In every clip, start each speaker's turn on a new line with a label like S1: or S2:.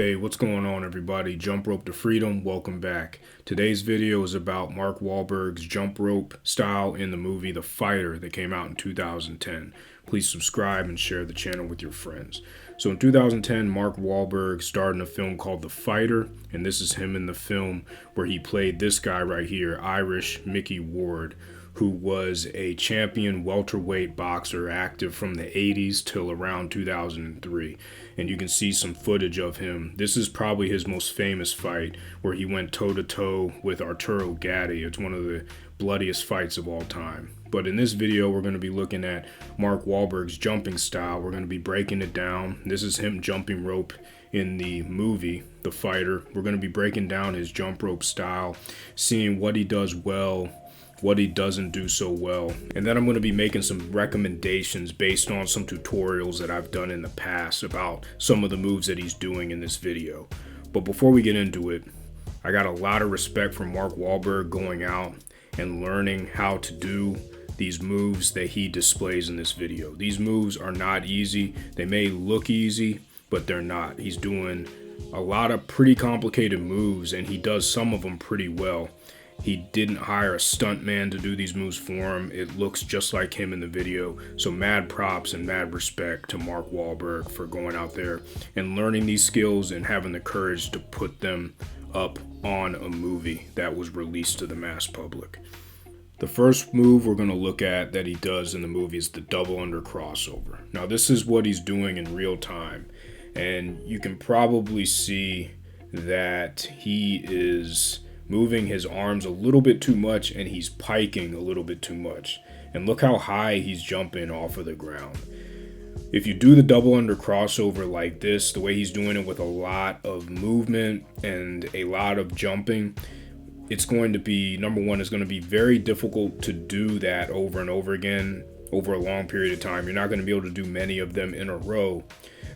S1: Hey, what's going on everybody? Jump Rope to Freedom, welcome back. Today's video is about Mark Wahlberg's jump rope style in the movie The Fighter that came out in 2010. Please subscribe and share the channel with your friends. So in 2010, Mark Wahlberg starred in a film called The Fighter, and this is him in the film where he played this guy right here, Irish Mickey Ward, who was a champion welterweight boxer active from the 80s till around 2003. And you can see some footage of him. This is probably his most famous fight where he went toe-to-toe with Arturo Gatti. It's one of the bloodiest fights of all time. But in this video, we're going to be looking at Mark Wahlberg's jumping style. We're going to be breaking it down. This is him jumping rope in the movie, The Fighter. We're going to be breaking down his jump rope style, seeing what he does well, what he doesn't do so well, and then I'm going to be making some recommendations based on some tutorials that I've done in the past about some of the moves that he's doing in this video. But before we get into it, I got a lot of respect for Mark Wahlberg going out and learning how to do these moves that he displays in this video. These moves are not easy. They may look easy, but they're not. He's doing a lot of pretty complicated moves, and he does some of them pretty well. He didn't hire a stuntman to do these moves for him. It looks just like him in the video. So mad props and mad respect to Mark Wahlberg for going out there and learning these skills and having the courage to put them up on a movie that was released to the mass public. The first move we're going to look at that he does in the movie is the double under crossover. Now this is what he's doing in real time. And you can probably see that he is moving his arms a little bit too much, and he's piking a little bit too much. And look how high he's jumping off of the ground. If you do the double under crossover like this, the way he's doing it with a lot of movement and a lot of jumping, it's going to be, number one, it's going to be very difficult to do that over and over again over a long period of time. You're not going to be able to do many of them in a row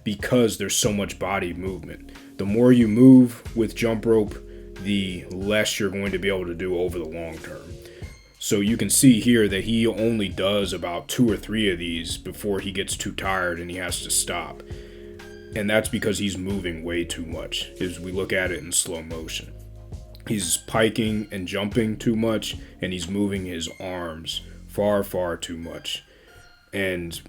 S1: because there's so much body movement. The more you move with jump rope, the less you're going to be able to do over the long term. So you can see here that he only does about 2 or 3 of these before he gets too tired and he has to stop. And that's because he's moving way too much as we look at it in slow motion. He's piking and jumping too much, and he's moving his arms far too much. And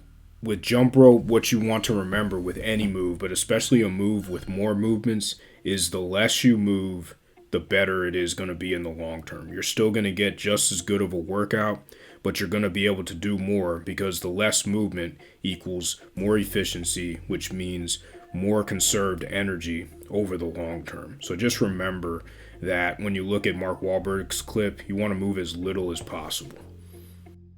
S1: with jump rope, what you want to remember with any move, but especially a move with more movements, is the less you move, the better it is going to be in the long term. You're still going to get just as good of a workout, but you're going to be able to do more because the less movement equals more efficiency, which means more conserved energy over the long term. So just remember that when you look at Mark Wahlberg's clip, you want to move as little as possible.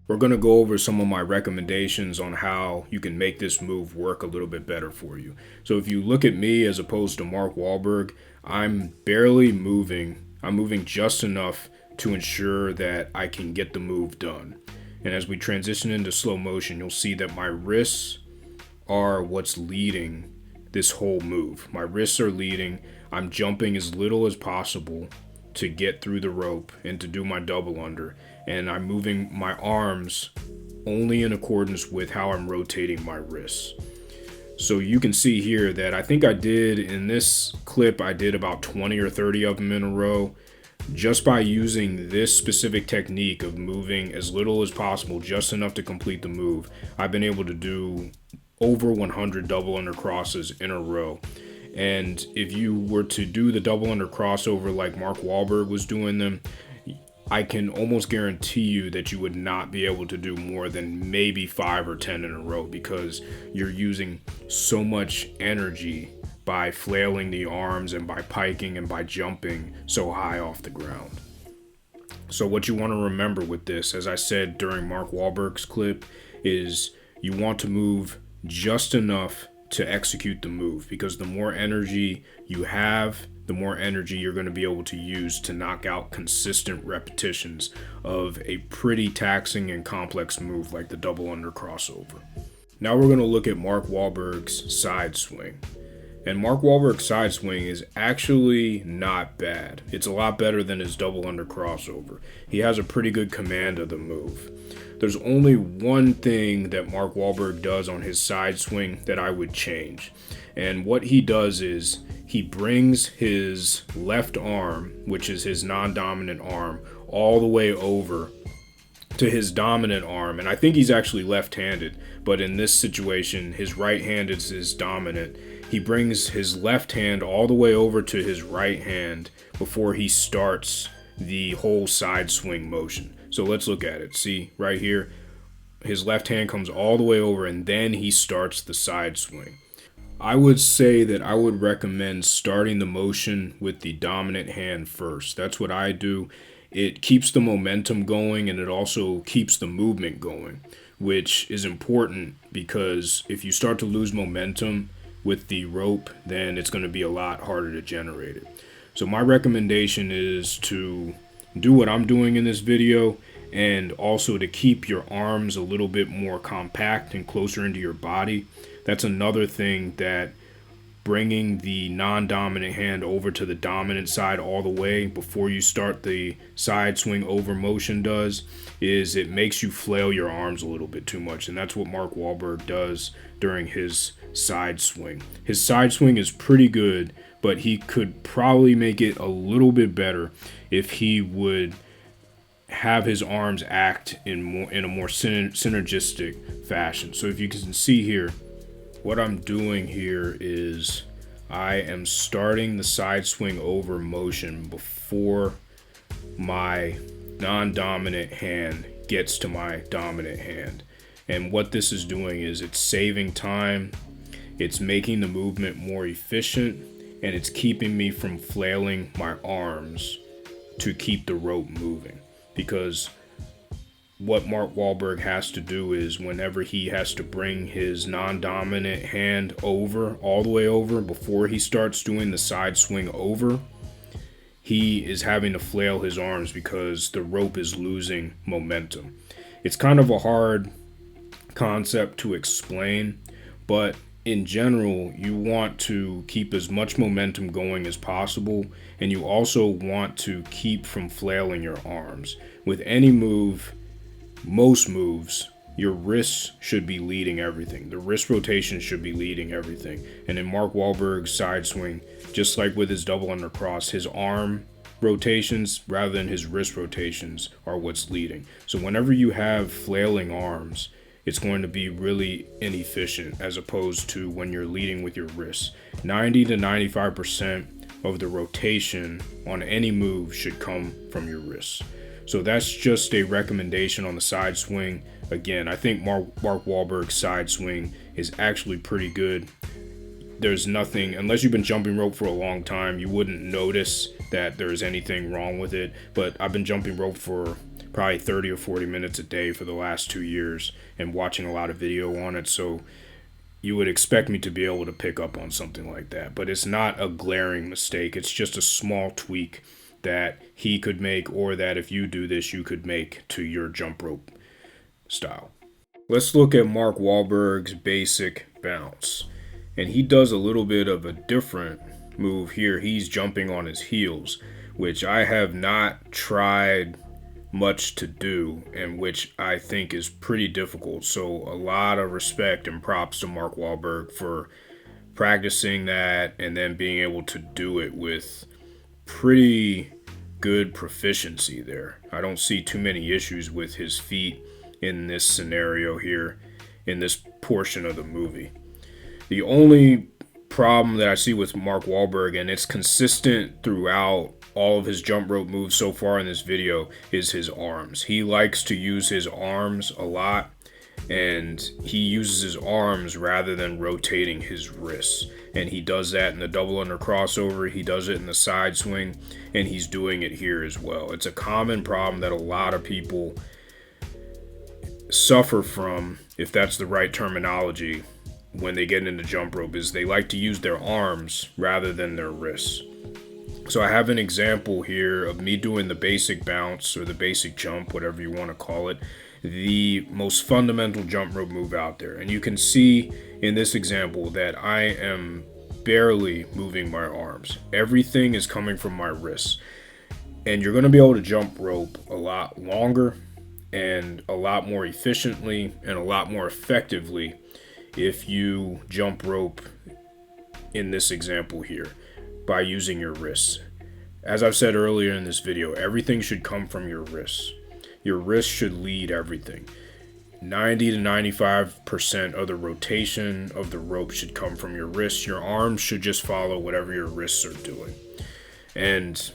S1: We're going to go over some of my recommendations on how you can make this move work a little bit better for you. So if you look at me as opposed to Mark Wahlberg, I'm barely moving. I'm moving just enough to ensure that I can get the move done. And as we transition into slow motion, you'll see that my wrists are what's leading this whole move. My wrists are leading. I'm jumping as little as possible to get through the rope and to do my double under. And I'm moving my arms only in accordance with how I'm rotating my wrists. So you can see here that I think I did in this clip, I did about 20 or 30 of them in a row. Just by using this specific technique of moving as little as possible, just enough to complete the move, I've been able to do over 100 double under crosses in a row. And if you were to do the double under crossover like Mark Wahlberg was doing them, I can almost guarantee you that you would not be able to do more than maybe 5 or 10 in a row because you're using so much energy by flailing the arms and by piking and by jumping so high off the ground. So what you want to remember with this, as I said during Mark Wahlberg's clip, is you want to move just enough to execute the move, because the more energy you have, the more energy you're going to be able to use to knock out consistent repetitions of a pretty taxing and complex move like the double under crossover. Now we're going to look at Mark Wahlberg's side swing. And Mark Wahlberg's side swing is actually not bad. It's a lot better than his double under crossover. He has a pretty good command of the move. There's only one thing that Mark Wahlberg does on his side swing that I would change. And what he does is he brings his left arm, which is his non-dominant arm, all the way over to his dominant arm. And I think he's actually left-handed, but in this situation, his right hand is his dominant. He brings his left hand all the way over to his right hand before he starts the whole side swing motion. So let's look at it. See right here, his left hand comes all the way over and then he starts the side swing. I would say that I would recommend starting the motion with the dominant hand first. That's what I do. It keeps the momentum going and it also keeps the movement going, which is important because if you start to lose momentum with the rope, then it's going to be a lot harder to generate it. So my recommendation is to do what I'm doing in this video and also to keep your arms a little bit more compact and closer into your body. That's another thing that bringing the non-dominant hand over to the dominant side all the way before you start the side swing over motion does, is it makes you flail your arms a little bit too much. And that's what Mark Wahlberg does during his side swing. His side swing is pretty good, but he could probably make it a little bit better if he would have his arms act in a more synergistic fashion. So if you can see here, what I'm doing here is I am starting the side swing over motion before my non-dominant hand gets to my dominant hand. And what this is doing is it's saving time, it's making the movement more efficient, and it's keeping me from flailing my arms to keep the rope moving. Because what Mark Wahlberg has to do is whenever he has to bring his non-dominant hand over, all the way over, before he starts doing the side swing over, he is having to flail his arms because the rope is losing momentum. It's kind of a hard concept to explain, but in general, you want to keep as much momentum going as possible, and you also want to keep from flailing your arms. With any move, most moves, your wrists should be leading everything. The wrist rotation should be leading everything. And in Mark Wahlberg's side swing, just like with his double undercross, his arm rotations rather than his wrist rotations are what's leading. So whenever you have flailing arms, it's going to be really inefficient as opposed to when you're leading with your wrists. 90 to 95% of the rotation on any move should come from your wrists. So that's just a recommendation on the side swing. Again, I think Mark Wahlberg's side swing is actually pretty good. There's nothing, unless you've been jumping rope for a long time, you wouldn't notice that there's anything wrong with it. But I've been jumping rope for probably 30 or 40 minutes a day for the last 2 years and watching a lot of video on it. So you would expect me to be able to pick up on something like that. But it's not a glaring mistake. It's just a small tweak that he could make, or that if you do this, you could make to your jump rope style. Let's look at Mark Wahlberg's basic bounce. And he does a little bit of a different move here. He's jumping on his heels, which I have not tried much to do, and which I think is pretty difficult. So a lot of respect and props to Mark Wahlberg for practicing that and then being able to do it with pretty good proficiency there. I don't see too many issues with his feet in this scenario here, in this portion of the movie. The only problem that I see with Mark Wahlberg, and it's consistent throughout all of his jump rope moves so far in this video, is his arms. He likes to use his arms a lot, and he uses his arms rather than rotating his wrists. And he does that in the double under crossover, he does it in the side swing, and he's doing it here as well. It's a common problem that a lot of people suffer from, if that's the right terminology, when they get into jump rope, is they like to use their arms rather than their wrists. So I have an example here of me doing the basic bounce or the basic jump, whatever you want to call it, the most fundamental jump rope move out there. And you can see in this example that I am barely moving my arms. Everything is coming from my wrists. And you're going to be able to jump rope a lot longer and a lot more efficiently and a lot more effectively if you jump rope in this example here by using your wrists. As I've said earlier in this video, everything should come from your wrists. Your wrists should lead everything. 90 to 95% of the rotation of the rope should come from your wrists. Your arms should just follow whatever your wrists are doing. And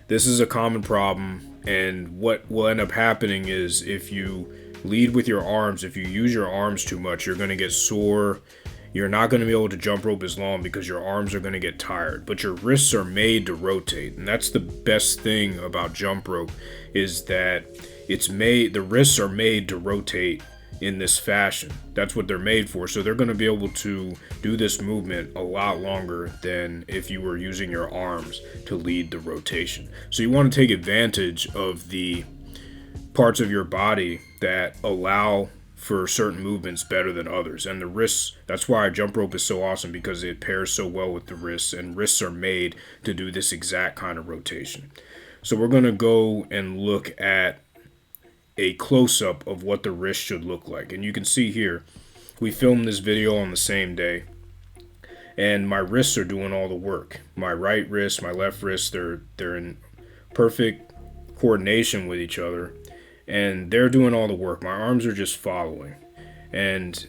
S1: this is a common problem, and what will end up happening is if you lead with your arms, if you use your arms too much, you're going to get sore. You're not going to be able to jump rope as long because your arms are going to get tired. But your wrists are made to rotate, and that's the best thing about jump rope, is that the wrists are made to rotate in this fashion. That's what they're made for. So they're going to be able to do this movement a lot longer than if you were using your arms to lead the rotation. So you want to take advantage of the parts of your body that allow for certain movements better than others. And the wrists, that's why jump rope is so awesome, because it pairs so well with the wrists, and wrists are made to do this exact kind of rotation. So we're going to go and look at a close-up of what the wrist should look like. And you can see here, we filmed this video on the same day, and my wrists are doing all the work. My right wrist, my left wrist, they're in perfect coordination with each other, and they're doing all the work. My arms are just following. And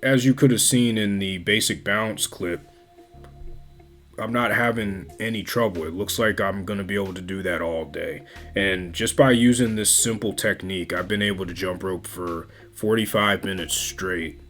S1: as you could have seen in the basic bounce clip, I'm not having any trouble. It looks like I'm going to be able to do that all day. And just by using this simple technique, I've been able to jump rope for 45 minutes straight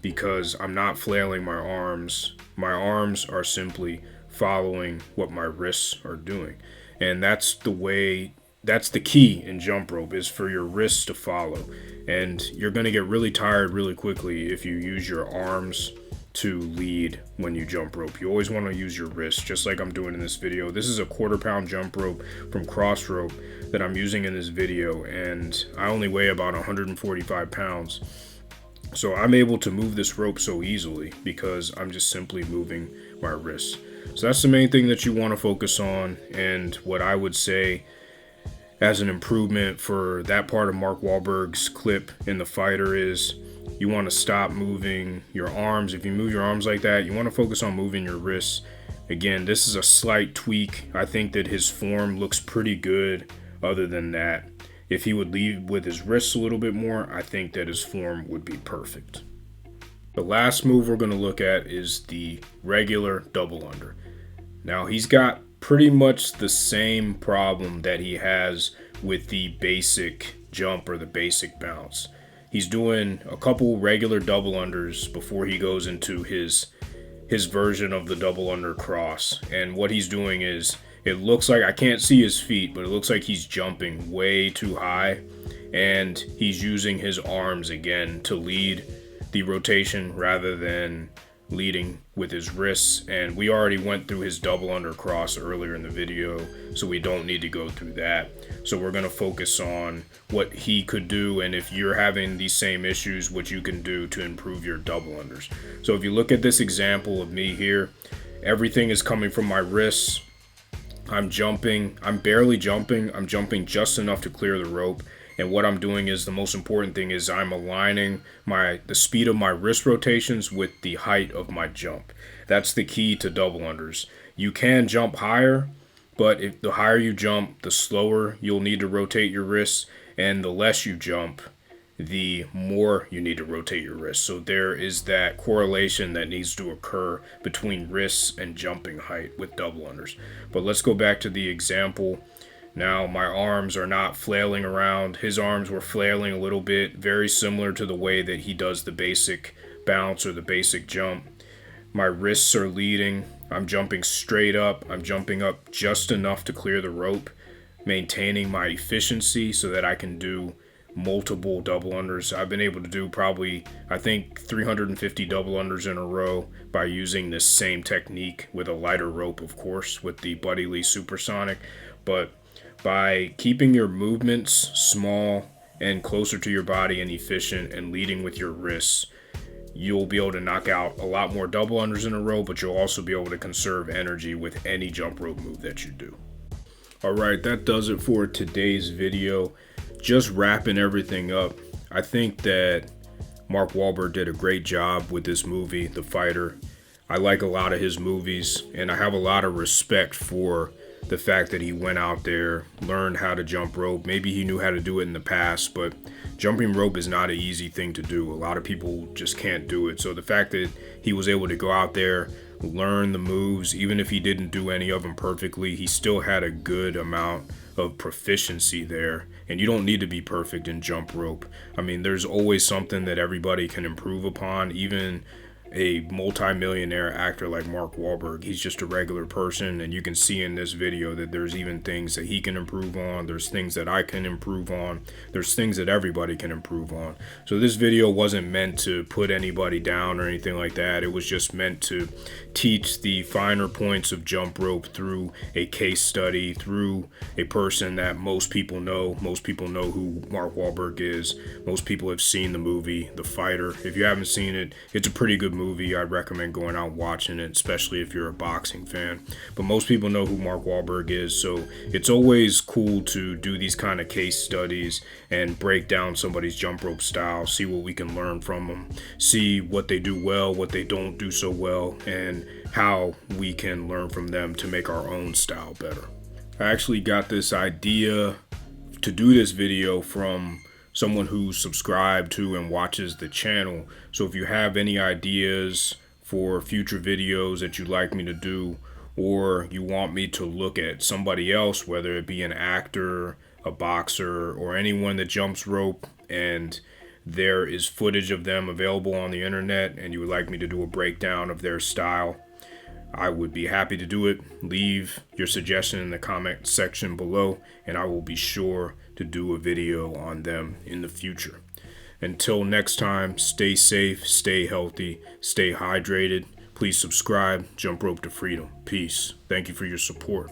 S1: because I'm not flailing my arms. My arms are simply following what my wrists are doing. And that's the key in jump rope, is for your wrists to follow. And you're going to get really tired really quickly if you use your arms to lead when you jump rope. You always want to use your wrists, just like I'm doing in this video. This is a 1/4 pound jump rope from Cross Rope that I'm using in this video, and I only weigh about 145 pounds. So I'm able to move this rope so easily because I'm just simply moving my wrists. So that's the main thing that you want to focus on. And what I would say as an improvement for that part of Mark Wahlberg's clip in The Fighter is you want to stop moving your arms. If you move your arms like that, you want to focus on moving your wrists. Again, this is a slight tweak. I think that his form looks pretty good. Other than that, if he would lead with his wrists a little bit more, I think that his form would be perfect. The last move we're going to look at is the regular double under. Now, he's got pretty much the same problem that he has with the basic jump or the basic bounce. He's doing a couple regular double unders before he goes into his version of the double under cross. And what he's doing is, it looks like, I can't see his feet, but it looks like he's jumping way too high, and he's using his arms again to lead the rotation rather than leading with his wrists. And we already went through his double under cross earlier in the video, so we don't need to go through that. So we're going to focus on what he could do, and if you're having these same issues, what you can do to improve your double unders. So if you look at this example of me here, everything is coming from my wrists. I'm jumping, I'm barely jumping, I'm jumping just enough to clear the rope. And what I'm doing is, the most important thing is I'm aligning the speed of my wrist rotations with the height of my jump. That's the key to double unders. You can jump higher, but if the higher you jump, the slower you'll need to rotate your wrists, and the less you jump, the more you need to rotate your wrists. So there is that correlation that needs to occur between wrists and jumping height with double unders. But let's go back to the example. Now my arms are not flailing around. His arms were flailing a little bit, very similar to the way that he does the basic bounce or the basic jump. My wrists are leading. I'm jumping straight up. I'm jumping up just enough to clear the rope, maintaining my efficiency so that I can do multiple double unders. I've been able to do probably, I think, 350 double unders in a row by using this same technique with a lighter rope, of course, with the Buddy Lee Supersonic. But by keeping your movements small and closer to your body and efficient and leading with your wrists, you'll be able to knock out a lot more double unders in a row, but you'll also be able to conserve energy with any jump rope move that you do. All right, that does it for today's video. Just wrapping everything up, I think that Mark Wahlberg did a great job with this movie, The Fighter. I like a lot of his movies, and I have a lot of respect for the fact that he went out there, learned how to jump rope. Maybe he knew how to do it in the past, but jumping rope is not an easy thing to do. A lot of people just can't do it. So the fact that he was able to go out there, learn the moves, even if he didn't do any of them perfectly, he still had a good amount of proficiency there. And you don't need to be perfect in jump rope. I mean, there's always something that everybody can improve upon. Even a multi-millionaire actor like Mark Wahlberg, he's just a regular person, and you can see in this video that there's even things that he can improve on, there's things that I can improve on, there's things that everybody can improve on. So this video wasn't meant to put anybody down or anything like that. It was just meant to teach the finer points of jump rope through a case study, through a person that most people know. Most people know who Mark Wahlberg is. Most people have seen the movie The Fighter. If you haven't seen it, it's a pretty good movie. I'd recommend going out watching it, especially if you're a boxing fan. But most people know who Mark Wahlberg is, so it's always cool to do these kind of case studies and break down somebody's jump rope style, see what we can learn from them, see what they do well, what they don't do so well, and how we can learn from them to make our own style better. I actually got this idea to do this video from someone who's subscribed to and watches the channel. So if you have any ideas for future videos that you'd like me to do, or you want me to look at somebody else, whether it be an actor, a boxer, or anyone that jumps rope, and there is footage of them available on the internet, and you would like me to do a breakdown of their style, I would be happy to do it. Leave your suggestion in the comment section below, and I will be sure to do a video on them in the future. Until next time, stay safe, stay healthy, stay hydrated. Please subscribe. Jump Rope to Freedom. Peace. Thank you for your support.